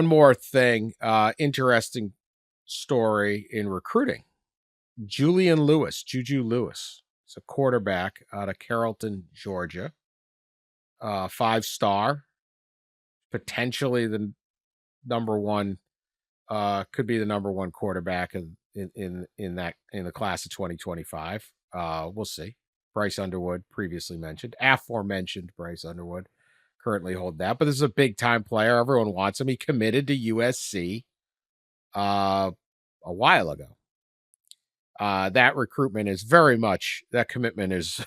more thing, interesting story in recruiting. JULIAN LEWIS, Juju Lewis. It's a quarterback out of Carrollton, Georgia. 5-star, potentially the number one, could be the number one quarterback in the class of 2025. We'll see. Bryce Underwood, previously mentioned, aforementioned Bryce Underwood, currently holding that. But this is a big time player. Everyone wants him. He committed to USC a while ago. That recruitment is that commitment is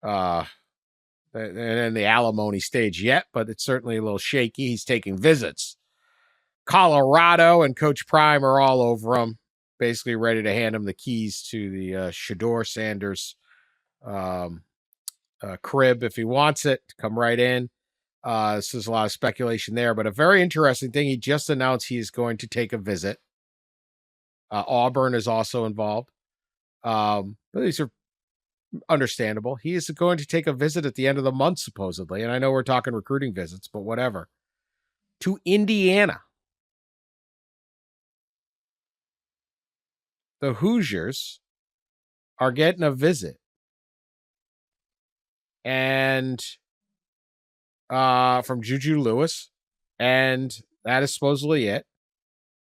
in the alimony stage yet, but it's certainly a little shaky. He's taking visits. Colorado and Coach Prime are all over him, basically ready to hand him the keys to the Shedeur Sanders crib if he wants it. Come right in. This is a lot of speculation there, but a very interesting thing. He just announced he is going to take a visit. Auburn is also involved. But these are understandable. He is going to take a visit at the end of the month, supposedly. And I know we're talking recruiting visits, but whatever. To Indiana. The Hoosiers are getting a visit. And from Juju Lewis. And that is supposedly it.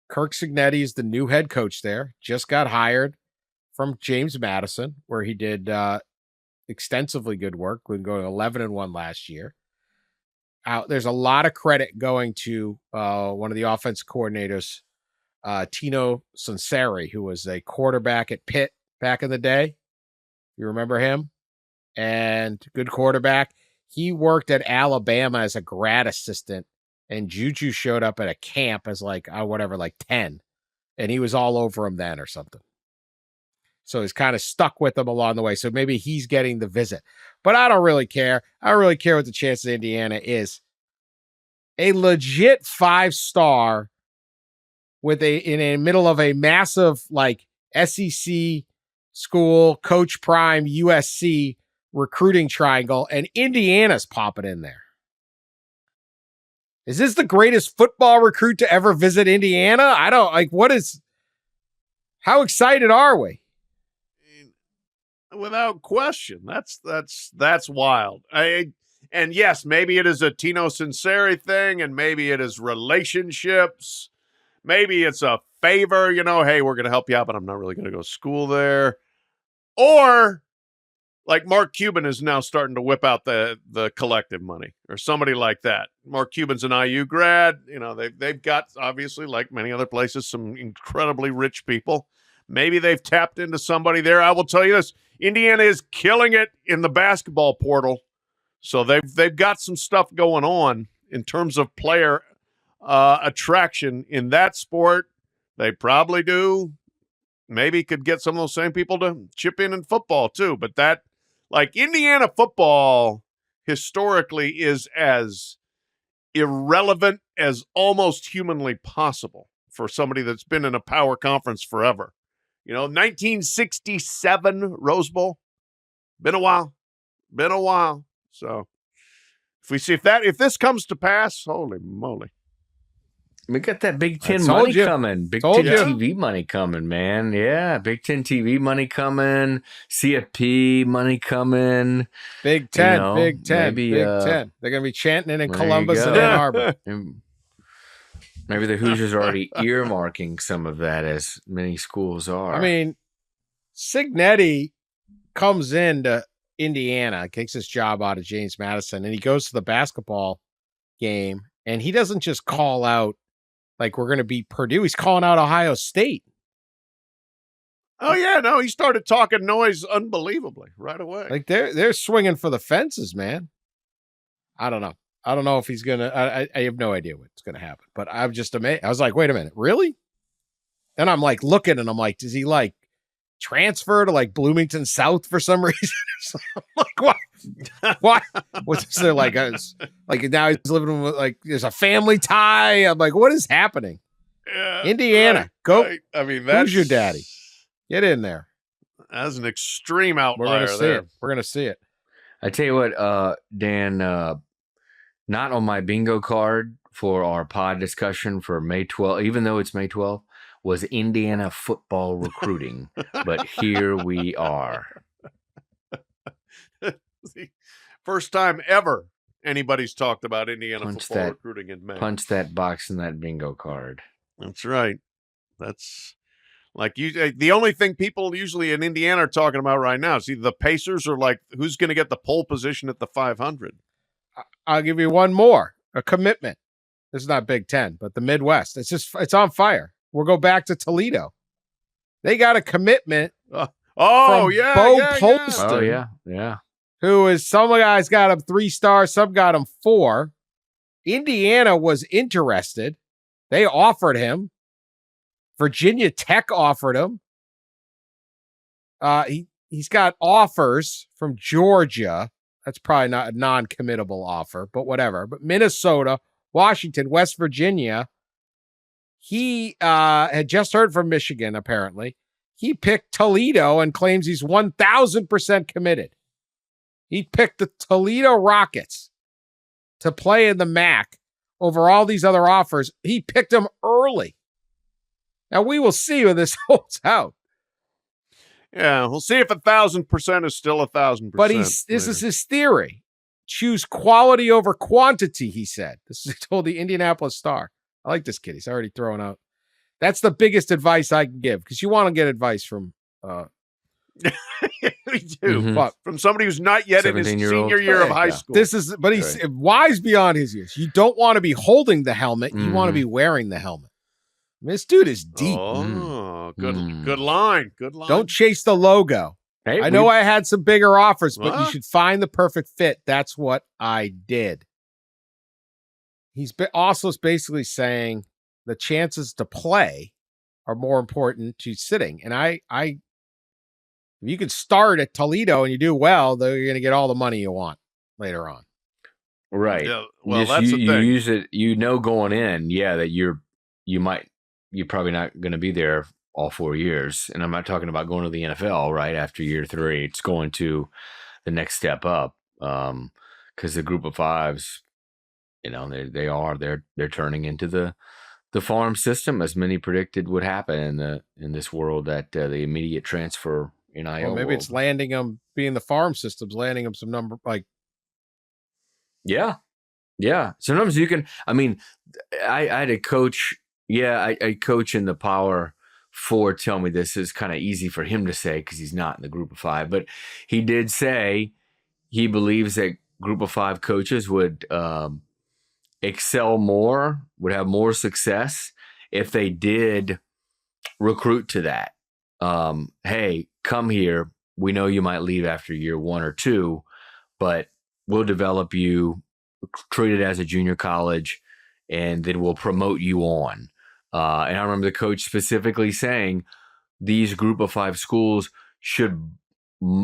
Kirk Cignetti is the new head coach there. Just got hired from James Madison, where he did extensively good work, going 11-1 last year. There's a lot of credit going to one of the offense coordinators, Tino Sunseri, who was a quarterback at Pitt back in the day. You remember him? And good quarterback. He worked at Alabama as a grad assistant, and Juju showed up at a camp as like 10, and he was all over him then or something. So he's kind of stuck with them along the way. So maybe he's getting the visit. But I don't really care. I don't really care what the chance of Indiana is. A legit 5-star in the middle of a massive like SEC school, Coach Prime, USC recruiting triangle, and Indiana's popping in there. Is this the greatest football recruit to ever visit Indiana? I don't like. How excited are we? Without question, that's wild. And yes, maybe it is a Tino Sunseri thing, and maybe it is relationships. Maybe it's a favor, hey, we're going to help you out, but I'm not really going to go to school there. Or like Mark Cuban is now starting to whip out the collective money, or somebody like that. Mark Cuban's an IU grad. They've got, obviously, like many other places, some incredibly rich people. Maybe they've tapped into somebody there. I will tell you this. Indiana is killing it in the basketball portal. So they've got some stuff going on in terms of player attraction in that sport. They probably do. Maybe could get some of those same people to chip in football too. But that, like, Indiana football historically is as irrelevant as almost humanly possible for somebody that's been in a power conference forever. 1967 Rose Bowl. Been a while. So if this comes to pass, holy moly. We got that Big Ten money coming. Big Ten TV money coming, man. Yeah, Big Ten TV money coming. CFP money coming. Big Ten, Big Ten, Big Ten. They're going to be chanting it in Columbus and Ann Arbor. Maybe the Hoosiers are already earmarking some of that, as many schools are. I mean, Cignetti comes into Indiana, takes his job out of James Madison, and he goes to the basketball game, and he doesn't just call out, like, we're going to beat Purdue. He's calling out Ohio State. Oh, yeah, no, he started talking noise unbelievably right away. Like, they're swinging for the fences, man. I don't know. I don't know if he's going to, I have no idea what's going to happen, but I'm just amazed. I was like, wait a minute, really? And I'm like looking and I'm like, does he like transfer to like Bloomington South for some reason? I'm like, what? What? What's there like? Like now he's living with like, there's a family tie. I'm like, what is happening? Yeah, Indiana, right, go. Right. I mean, that's who's your daddy? Get in there. That's an extreme outlier. We're going to see it. I tell you what, Dan, not on my bingo card for our pod discussion for May 12th, even though it's May 12th, was Indiana football recruiting. But here we are. First time ever anybody's talked about Indiana football recruiting in May. Punch that box in that bingo card. That's right. That's like the only thing people usually in Indiana are talking about right now is either the Pacers or like who's going to get the pole position at the 500. I'll give you one more, a commitment. This is not Big Ten, but the Midwest. It's on fire. We'll go back to Toledo. They got a commitment. Bo Polston. Yeah. Who is, some guys got him 3 stars, some got him 4. Indiana was interested. They offered him. Virginia Tech offered him. He's got offers from Georgia. That's probably not a non-committable offer, but whatever. But Minnesota, Washington, West Virginia. He had just heard from Michigan, apparently. He picked Toledo and claims he's 1,000% committed. He picked the Toledo Rockets to play in the MAC over all these other offers. He picked them early. Now, we will see when this holds out. Yeah, we'll see if 1,000% is still 1,000%. But this is his theory. Choose quality over quantity, he said. This is told the Indianapolis Star. I like this kid. He's already throwing out. That's the biggest advice I can give, because you want to get advice from we do. But from somebody who's not yet in his senior year of high school. But he's wise beyond his years. You don't want to be holding the helmet. You want to be wearing the helmet. I mean, this dude is deep. Oh, good line. Good line. Don't chase the logo. Hey, I know I had some bigger offers, but you should find the perfect fit. That's what I did. He's also basically saying the chances to play are more important to sitting. And if you can start at Toledo and you do well, though, you're going to get all the money you want later on. Right. Yeah, well, that's the thing. You use it, going in, that you're probably not going to be there all 4 years. And I'm not talking about going to the NFL right after year 3. It's going to the next step up. Because the group of fives, they're turning into the farm system, as many predicted would happen in this world, that the immediate transfer in NIL. Well, maybe it's landing them, being the farm systems, landing them some number like. Yeah. Sometimes you can. I mean, I had a coach. Yeah, I coach in the Power 4 tell me this is kind of easy for him to say because he's not in the group of 5. But he did say he believes that group of 5 coaches would excel more, would have more success if they did recruit to that. Hey, come here. We know you might leave after year 1 or 2, but we'll develop you, treat it as a junior college, and then we'll promote you on. And I remember the coach specifically saying these group of 5 schools should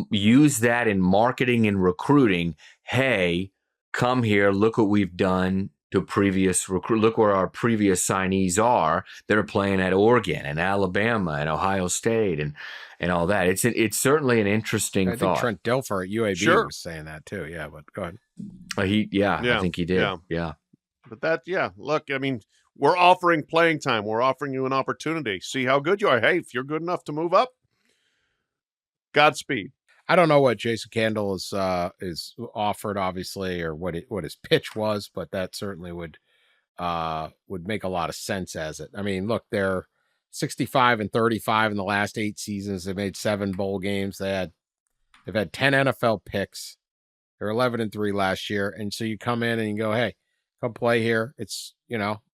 use that in marketing and recruiting. Hey, come here. Look what we've done to previous look where our previous signees are. They're playing at Oregon and Alabama and Ohio State and all that. It's certainly an interesting thought. I think Trent Dilfer at UAB was saying that too. Yeah, but go ahead. I think he did. Yeah. But look, I mean, we're offering playing time. We're offering you an opportunity. See how good you are. Hey, if you're good enough to move up, Godspeed. I don't know what Jason Candle is offered, obviously, or what his pitch was, but that certainly would make a lot of sense as it. I mean, look, they're 65-35 in the last 8 seasons. They made 7 bowl games. They've had 10 NFL picks. They're 11-3 last year, and so you come in and you go, hey, come play here. It's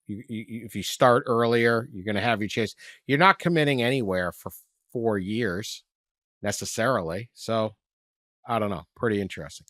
if you start earlier, you're going to have your chance. You're not committing anywhere for 4 years necessarily. So I don't know. Pretty interesting.